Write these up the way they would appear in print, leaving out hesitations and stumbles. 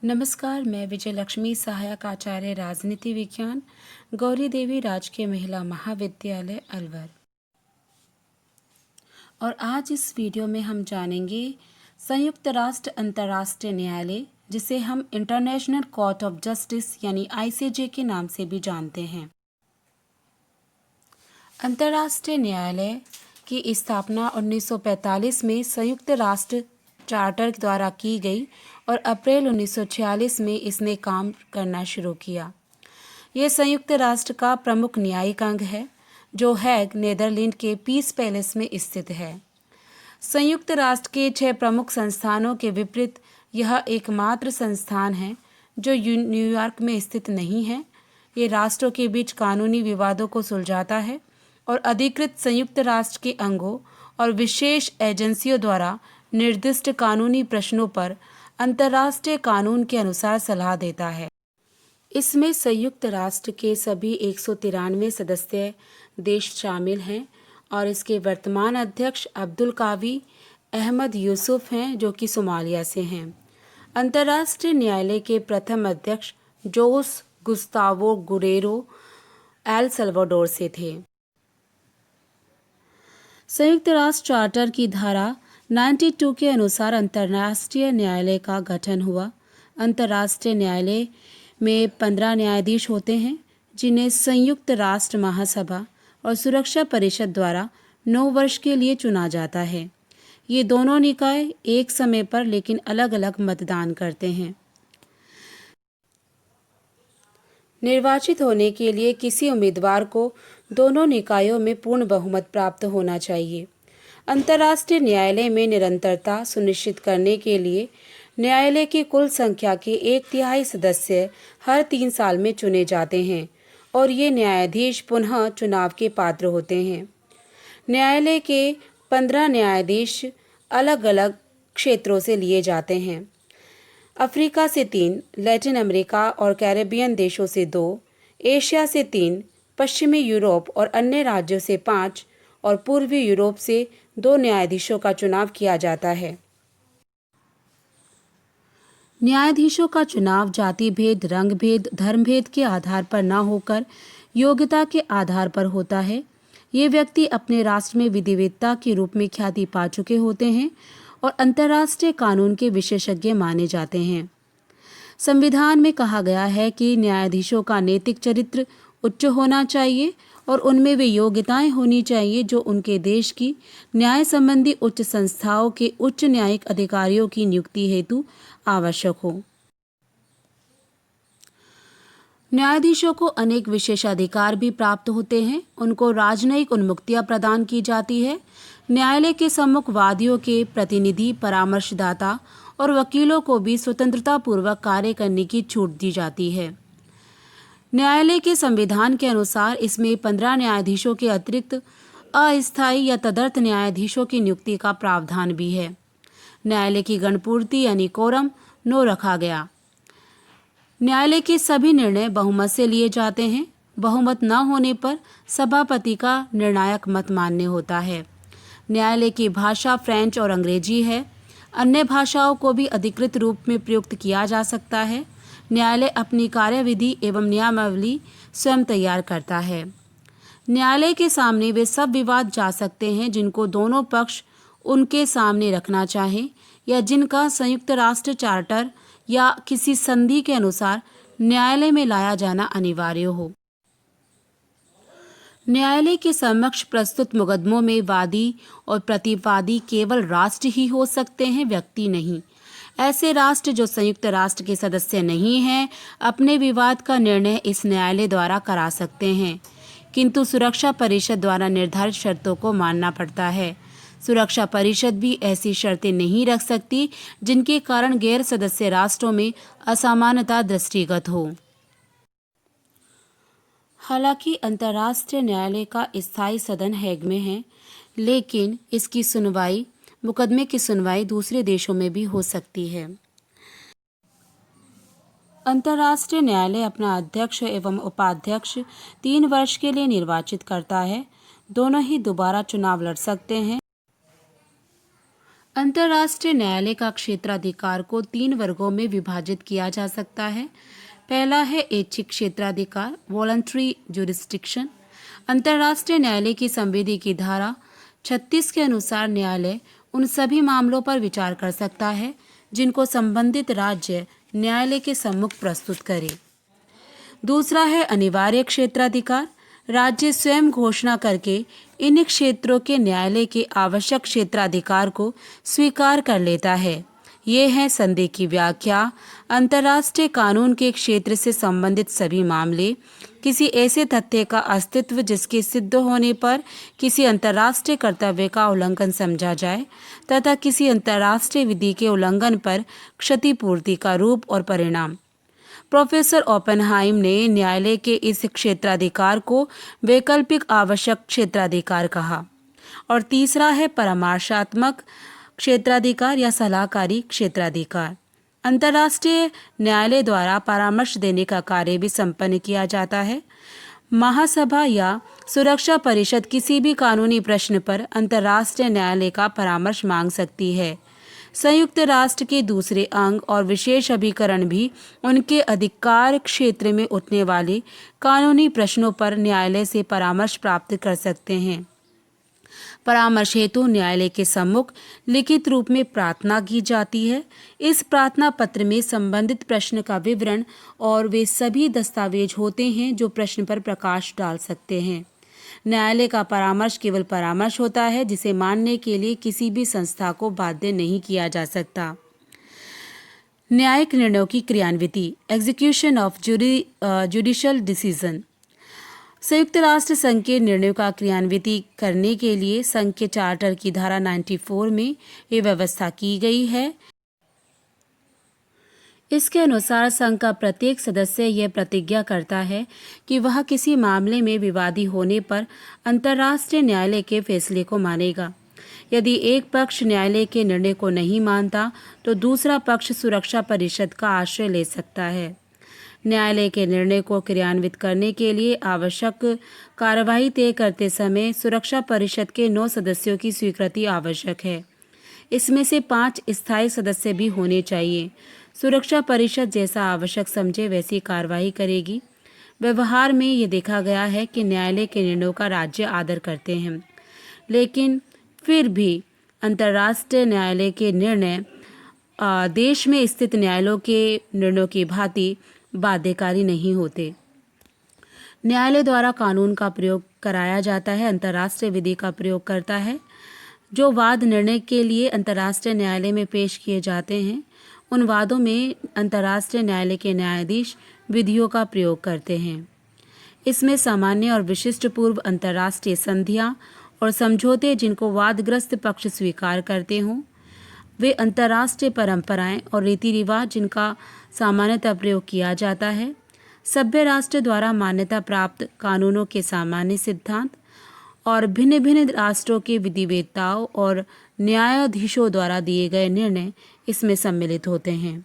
नमस्कार, मैं विजय लक्ष्मी, सहायक आचार्य राजनीति विज्ञान, गौरी देवी राजकीय महिला महाविद्यालय अलवर। और आज इस वीडियो में हम जानेंगे संयुक्त राष्ट्र अंतर्राष्ट्रीय न्यायालय, जिसे हम इंटरनेशनल कोर्ट ऑफ जस्टिस यानी ICJ के नाम से भी जानते हैं। अंतर्राष्ट्रीय न्यायालय की स्थापना 1945 में संयुक्त राष्ट्र चार्टर द्वारा की गई और अप्रैल 1946 में इसने काम करना शुरू किया। यह संयुक्त राष्ट्र का प्रमुख न्यायिक अंग है, जो हैग, नीदरलैंड के पीस पैलेस में स्थित है। संयुक्त राष्ट्र के 6 प्रमुख संस्थानों के विपरीत यह एकमात्र संस्थान है जो न्यूयॉर्क में स्थित नहीं है। ये राष्ट्रों के बीच कानूनी विवादों को सुलझाता है और अधिकृत संयुक्त राष्ट्र के अंगों और विशेष एजेंसियों द्वारा निर्दिष्ट कानूनी प्रश्नों पर अंतर्राष्ट्रीय कानून के अनुसार सलाह देता है। इसमें संयुक्त राष्ट्र के सभी 193 सदस्य देश शामिल हैं और इसके वर्तमान अध्यक्ष अब्दुल कावी अहमद यूसुफ हैं, जो कि सोमालिया से हैं। अंतर्राष्ट्रीय न्यायालय के प्रथम अध्यक्ष जोस गुस्तावो गुरेरो एल सल्वाडोर से थे। संयुक्त राष्ट्र चार्टर की धारा 92 के अनुसार अंतर्राष्ट्रीय न्यायालय का गठन हुआ। अंतर्राष्ट्रीय न्यायालय में 15 न्यायाधीश होते हैं, जिन्हें संयुक्त राष्ट्र महासभा और सुरक्षा परिषद द्वारा 9 वर्ष के लिए चुना जाता है। ये दोनों निकाय एक समय पर लेकिन अलग अलग मतदान करते हैं। निर्वाचित होने के लिए किसी उम्मीदवार को दोनों निकायों में पूर्ण बहुमत प्राप्त होना चाहिए। अंतर्राष्ट्रीय न्यायालय में निरंतरता सुनिश्चित करने के लिए न्यायालय की कुल संख्या के 1/3 सदस्य हर 3 साल में चुने जाते हैं और ये न्यायाधीश पुनः चुनाव के पात्र होते हैं। न्यायालय के 15 न्यायाधीश अलग अलग क्षेत्रों से लिए जाते हैं। अफ्रीका से 3, लैटिन अमेरिका और कैरेबियन देशों से 2, एशिया से 3, पश्चिमी यूरोप और अन्य राज्यों से 5 और पूर्वी यूरोप से 2 न्यायाधीशों का चुनाव किया जाता है। न्यायाधीशों का चुनाव जाति भेद, रंग भेद, धर्म भेद के आधार पर न होकर योग्यता के आधार पर होता है। ये व्यक्ति अपने राष्ट्र में विधिवेत्ता के रूप में ख्याति पा चुके होते हैं और अंतर्राष्ट्रीय कानून के विशेषज्ञ माने जाते हैं। संविधान में कहा गया है कि न्यायाधीशों का नैतिक चरित्र उच्च होना चाहिए और उनमें वे योग्यताएं होनी चाहिए जो उनके देश की न्याय संबंधी उच्च संस्थाओं के उच्च न्यायिक अधिकारियों की नियुक्ति हेतु आवश्यक हो। न्यायाधीशों को अनेक विशेषाधिकार भी प्राप्त होते हैं। उनको राजनयिक उन्मुक्तियां प्रदान की जाती है। न्यायालय के सम्मुख वादियों के प्रतिनिधि, परामर्शदाता और वकीलों को भी स्वतंत्रता पूर्वक कार्य करने की छूट दी जाती है। न्यायालय के संविधान के अनुसार इसमें 15 न्यायाधीशों के अतिरिक्त अस्थायी या तदर्थ न्यायाधीशों की नियुक्ति का प्रावधान भी है। न्यायालय की गणपूर्ति यानी कोरम 9 रखा गया। न्यायालय के सभी निर्णय बहुमत से लिए जाते हैं। बहुमत न होने पर सभापति का निर्णायक मत मान्य होता है। न्यायालय की भाषा फ्रेंच और अंग्रेजी है। अन्य भाषाओं को भी अधिकृत रूप में प्रयुक्त किया जा सकता है। न्यायालय अपनी कार्यविधि एवं नियमावली स्वयं तैयार करता है। न्यायालय के सामने वे सब विवाद जा सकते हैं जिनको दोनों पक्ष उनके सामने रखना चाहें या जिनका संयुक्त राष्ट्र चार्टर या किसी संधि के अनुसार न्यायालय में लाया जाना अनिवार्य हो। न्यायालय के समक्ष प्रस्तुत मुकदमों में वादी और प्रतिवादी केवल राष्ट्र ही हो सकते हैं, व्यक्ति नहीं। ऐसे राष्ट्र जो संयुक्त राष्ट्र के सदस्य नहीं हैं, अपने विवाद का निर्णय इस न्यायालय द्वारा करा सकते हैं, किंतु सुरक्षा परिषद द्वारा निर्धारित शर्तों को मानना पड़ता है। सुरक्षा परिषद भी ऐसी शर्तें नहीं रख सकती जिनके कारण गैर सदस्य राष्ट्रों में असमानता दृष्टिगत हो। हालांकि अंतर्राष्ट्रीय न्यायालय का स्थायी सदन हैग में है, लेकिन इसकी मुकदमे की सुनवाई दूसरे देशों में भी हो सकती है। अंतर्राष्ट्रीय न्यायालय अपना अध्यक्ष एवं उपाध्यक्ष 3 वर्ष के लिए निर्वाचित करता है। दोनों ही दोबारा चुनाव लड़ सकते हैं। अंतर्राष्ट्रीय न्यायालय का क्षेत्राधिकार को 3 वर्गों में विभाजित किया जा सकता है। पहला है ऐच्छिक क्षेत्राधिकार, वॉलंटरी जुरिस्डिक्शन। अंतर्राष्ट्रीय न्यायालय की संविधि की धारा 36 के अनुसार न्यायालय उन सभी मामलों पर विचार कर सकता है जिनको संबंधित राज्य न्यायालय के सम्मुख प्रस्तुत करे। दूसरा है अनिवार्य क्षेत्राधिकार। राज्य स्वयं घोषणा करके इन क्षेत्रों के न्यायालय के आवश्यक क्षेत्राधिकार को स्वीकार कर लेता है। ये हैं संधि की व्याख्या, अंतर्राष्ट्रीय कानून के क्षेत्र से संबंधित सभी मामले, किसी ऐसे तथ्य का अस्तित्व जिसके सिद्ध होने पर किसी अंतर्राष्ट्रीय कर्तव्य का उल्लंघन समझा जाए तथा किसी अंतर्राष्ट्रीय विधि के उल्लंघन पर क्षतिपूर्ति का रूप और परिणाम। प्रोफेसर ओपेनहाइम ने न्यायालय के इस क्षेत्राधिकार को वैकल्पिक आवश्यक क्षेत्राधिकार कहा। और तीसरा है परामर्शात्मक क्षेत्राधिकार या सलाहकारी क्षेत्राधिकार। अंतर्राष्ट्रीय न्यायालय द्वारा परामर्श देने का कार्य भी संपन्न किया जाता है। महासभा या सुरक्षा परिषद किसी भी कानूनी प्रश्न पर अंतर्राष्ट्रीय न्यायालय का परामर्श मांग सकती है। संयुक्त राष्ट्र के दूसरे अंग और विशेष अभिकरण भी उनके अधिकार क्षेत्र में उठने वाले कानूनी प्रश्नों पर न्यायालय से परामर्श प्राप्त कर सकते हैं। परामर्श हेतु न्यायालय के सम्मुख लिखित रूप में प्रार्थना की जाती है। इस प्रार्थना पत्र में संबंधित प्रश्न का विवरण और वे सभी दस्तावेज होते हैं जो प्रश्न पर प्रकाश डाल सकते हैं। न्यायालय का परामर्श केवल परामर्श होता है, जिसे मानने के लिए किसी भी संस्था को बाध्य नहीं किया जा सकता। न्यायिक निर्णयों की क्रियान्विति, एग्जीक्यूशन ऑफ जुडिशियल डिसीजन। संयुक्त राष्ट्र संघ के निर्णयों का क्रियान्विति करने के लिए संघ के चार्टर की धारा 94 में ये व्यवस्था की गई है। इसके अनुसार संघ का प्रत्येक सदस्य यह प्रतिज्ञा करता है कि वह किसी मामले में विवादी होने पर अंतर्राष्ट्रीय न्यायालय के फैसले को मानेगा। यदि एक पक्ष न्यायालय के निर्णय को नहीं मानता तो दूसरा पक्ष सुरक्षा परिषद का आश्रय ले सकता है। न्यायालय के निर्णय को क्रियान्वित करने के लिए आवश्यक कार्यवाही तय करते समय सुरक्षा परिषद के 9 सदस्यों की स्वीकृति आवश्यक है। इसमें से 5 स्थायी सदस्य भी होने चाहिए। सुरक्षा परिषद जैसा आवश्यक समझे वैसी कार्यवाही करेगी। व्यवहार में ये देखा गया है कि न्यायालय के निर्णयों का राज्य आदर करते हैं, लेकिन फिर भी अंतर्राष्ट्रीय न्यायालय के निर्णय देश में स्थित न्यायालयों के निर्णयों की भांति बाध्यकारी नहीं होते। न्यायालय द्वारा कानून का प्रयोग कराया जाता है, अंतर्राष्ट्रीय विधि का प्रयोग करता है। जो वाद निर्णय के लिए अंतर्राष्ट्रीय न्यायालय में पेश किए जाते हैं, उन वादों में अंतर्राष्ट्रीय न्यायालय के न्यायाधीश विधियों का प्रयोग करते हैं। इसमें सामान्य और विशिष्ट पूर्व अंतर्राष्ट्रीय संधियां और समझौते जिनको वादग्रस्त पक्ष स्वीकार करते हों, वे अंतर्राष्ट्रीय परंपराएं और रीति रिवाज जिनका सामान्यतः प्रयोग किया जाता है, सभ्य राष्ट्र द्वारा मान्यता प्राप्त कानूनों के सामान्य सिद्धांत और भिन्न भिन्न राष्ट्रों के विधिवेत्ताओं और न्यायाधीशों द्वारा दिए गए निर्णय इसमें सम्मिलित होते हैं।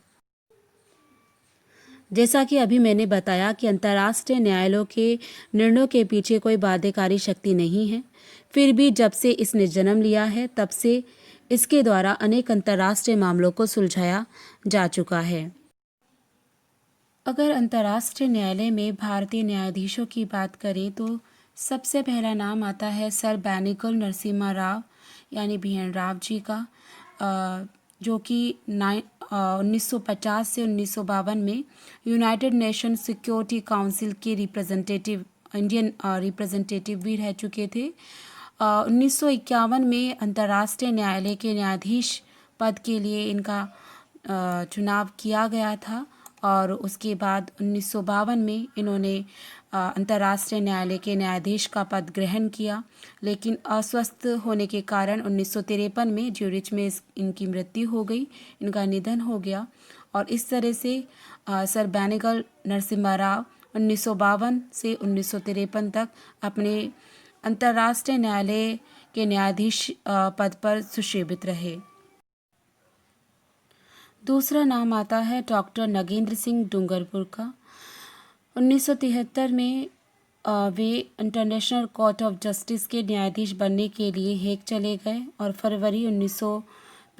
जैसा कि अभी मैंने बताया कि अंतर्राष्ट्रीय न्यायालयों के निर्णयों के पीछे कोई बाध्यकारी शक्ति नहीं है, फिर भी जब से इसने जन्म लिया है तब से इसके द्वारा अनेक अंतर्राष्ट्रीय मामलों को सुलझाया जा चुका है। अगर अंतर्राष्ट्रीय न्यायालय में भारतीय न्यायाधीशों की बात करें तो सबसे पहला नाम आता है सर बेनिगल नरसिम्हा राव यानी BN राव जी का, जो कि 1950 से 1952 में यूनाइटेड नेशन सिक्योरिटी काउंसिल के इंडियन रिप्रेजेंटेटिव भी रह चुके थे। 1951 में अंतर्राष्ट्रीय न्यायालय के न्यायाधीश पद के लिए इनका चुनाव किया गया था और उसके बाद 1952 में इन्होंने अंतर्राष्ट्रीय न्यायालय के न्यायाधीश का पद ग्रहण किया, लेकिन अस्वस्थ होने के कारण 1953 में ज्यूरिच में इनकी मृत्यु हो गई, इनका निधन हो गया। और इस तरह से सर बेनिगल नरसिम्हा राव 1952 से 1953 तक अपने अंतर्राष्ट्रीय न्यायालय के न्यायाधीश पद पर सुशोभित रहे। दूसरा नाम आता है डॉक्टर नगेंद्र सिंह डूंगरपुर का। 1973 में वे इंटरनेशनल कोर्ट ऑफ जस्टिस के न्यायाधीश बनने के लिए हेग चले गए और फरवरी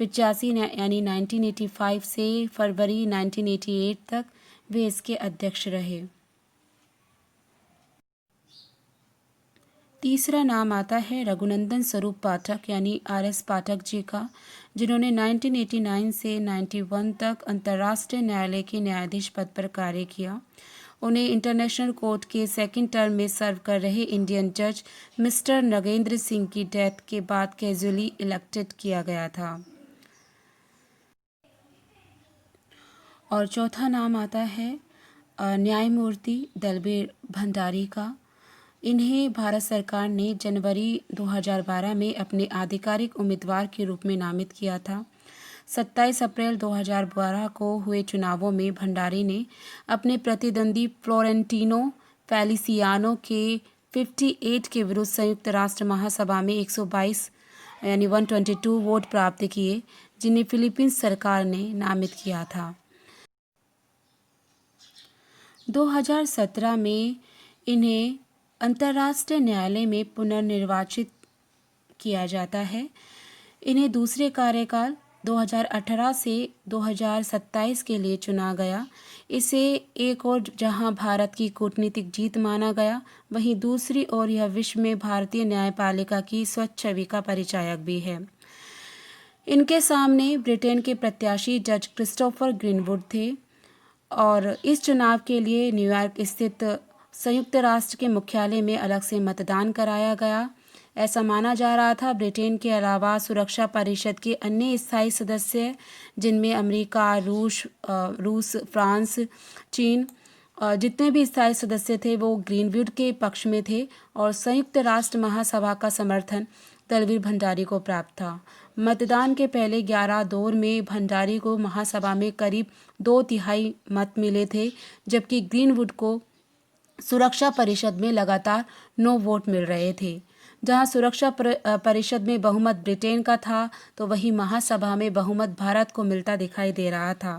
85 यानी 1985 से फरवरी 1988 तक वे इसके अध्यक्ष रहे। तीसरा नाम आता है रघुनंदन स्वरूप पाठक यानी RS पाठक जी का, जिन्होंने 1989 से 91 तक अंतर्राष्ट्रीय न्यायालय के न्यायाधीश पद पर कार्य किया। उन्हें इंटरनेशनल कोर्ट के सेकंड टर्म में सर्व कर रहे इंडियन जज मिस्टर नगेंद्र सिंह की डेथ के बाद कैजुअली इलेक्टेड किया गया था। और चौथा नाम आता है न्यायमूर्ति दलबीर भंडारी का। इन्हें भारत सरकार ने जनवरी 2012 में अपने आधिकारिक उम्मीदवार के रूप में नामित किया था। 27 अप्रैल 2012 को हुए चुनावों में भंडारी ने अपने प्रतिद्वंदी फ्लोरेंटिनो फेलिसियानो के 58 के विरुद्ध संयुक्त राष्ट्र महासभा में 122 यानी 122 वोट प्राप्त किए, जिन्हें फिलीपींस सरकार ने नामित किया था। 2017 में इन्हें अंतर्राष्ट्रीय न्यायालय में पुनर्निर्वाचित किया जाता है। इन्हें दूसरे कार्यकाल 2018 से 2027 के लिए चुना गया। इसे एक ओर जहां भारत की कूटनीतिक जीत माना गया, वहीं दूसरी ओर यह विश्व में भारतीय न्यायपालिका की स्वच्छ छवि का परिचायक भी है। इनके सामने ब्रिटेन के प्रत्याशी जज क्रिस्टोफर ग्रीनवुड थे और इस चुनाव के लिए न्यूयॉर्क स्थित संयुक्त राष्ट्र के मुख्यालय में अलग से मतदान कराया गया। ऐसा माना जा रहा था ब्रिटेन के अलावा सुरक्षा परिषद के अन्य स्थायी सदस्य, जिनमें अमेरिका, रूस, फ्रांस, चीन, जितने भी स्थायी सदस्य थे वो ग्रीनवुड के पक्ष में थे और संयुक्त राष्ट्र महासभा का समर्थन दलबीर भंडारी को प्राप्त था। मतदान के पहले 11 दौर में भंडारी को महासभा में करीब 2/3 मत मिले थे, जबकि ग्रीनवुड को सुरक्षा परिषद में लगातार 9 वोट मिल रहे थे। जहां सुरक्षा परिषद में बहुमत ब्रिटेन का था, तो वहीं महासभा में बहुमत भारत को मिलता दिखाई दे रहा था।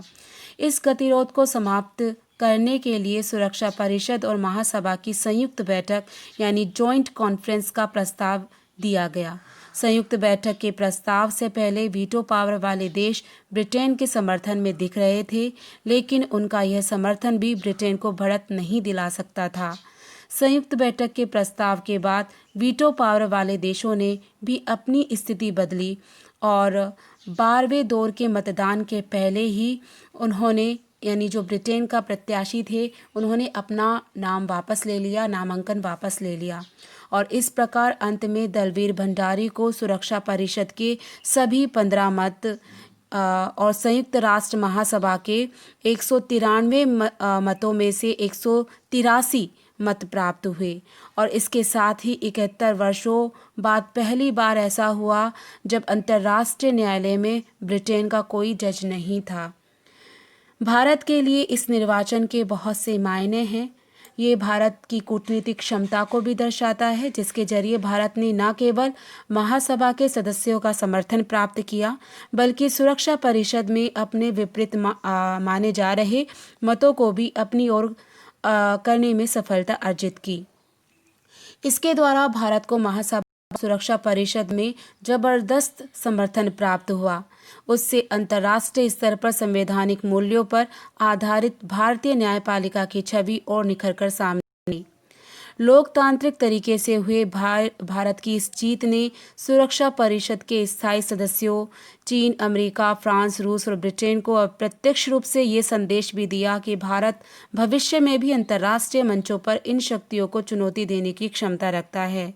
इस गतिरोध को समाप्त करने के लिए सुरक्षा परिषद और महासभा की संयुक्त बैठक यानी जॉइंट कॉन्फ्रेंस का प्रस्ताव दिया गया। संयुक्त बैठक के प्रस्ताव से पहले वीटो पावर वाले देश ब्रिटेन के समर्थन में दिख रहे थे, लेकिन उनका यह समर्थन भी ब्रिटेन को बढ़त नहीं दिला सकता था। संयुक्त बैठक के प्रस्ताव के बाद वीटो पावर वाले देशों ने भी अपनी स्थिति बदली और 12वें दौर के मतदान के पहले ही उन्होंने यानी जो ब्रिटेन का प्रत्याशी थे, उन्होंने अपना नाम वापस ले लिया, नामांकन वापस ले लिया और इस प्रकार अंत में दलबीर भंडारी को सुरक्षा परिषद के सभी 15 मत और संयुक्त राष्ट्र महासभा के 193 मतों में से 183 मत प्राप्त हुए और इसके साथ ही 71 वर्षों बाद पहली बार ऐसा हुआ जब अंतर्राष्ट्रीय न्यायालय में ब्रिटेन का कोई जज नहीं था। भारत के लिए इस निर्वाचन के बहुत से मायने हैं। ये भारत की कूटनीतिक क्षमता को भी दर्शाता है, जिसके जरिए भारत ने न केवल महासभा के सदस्यों का समर्थन प्राप्त किया, बल्कि सुरक्षा परिषद में अपने विपरीत माने जा रहे मतों को भी अपनी ओर करने में सफलता अर्जित की। इसके द्वारा भारत को महासभा सुरक्षा परिषद में जबरदस्त समर्थन प्राप्त हुआ। उससे अंतर्राष्ट्रीय स्तर पर संवैधानिक मूल्यों पर आधारित भारतीय न्यायपालिका की छवि और निखरकर सामने आई। लोकतांत्रिक तरीके से हुए भारत की इस जीत ने सुरक्षा परिषद के स्थायी सदस्यों चीन, अमेरिका, फ्रांस, रूस और ब्रिटेन को अप्रत्यक्ष रूप से ये संदेश भी दिया कि भारत भविष्य में भी अंतर्राष्ट्रीय मंचों पर इन शक्तियों को चुनौती देने की क्षमता रखता है।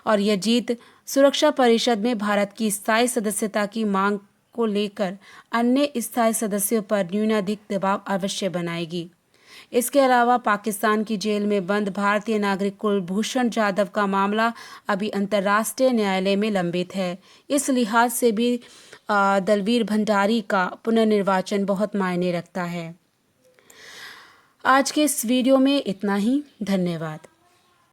और यह जीत सुरक्षा परिषद में भारत की स्थायी सदस्यता की मांग को लेकर अन्य स्थायी सदस्यों पर न्यूनाधिक दबाव अवश्य बनाएगी। इसके अलावा पाकिस्तान की जेल में बंद भारतीय नागरिक कुलभूषण जाधव का मामला अभी अंतर्राष्ट्रीय न्यायालय में लंबित है। इस लिहाज से भी दलबीर भंडारी का पुनर्निर्वाचन बहुत मायने रखता है। आज के इस वीडियो में इतना ही। धन्यवाद।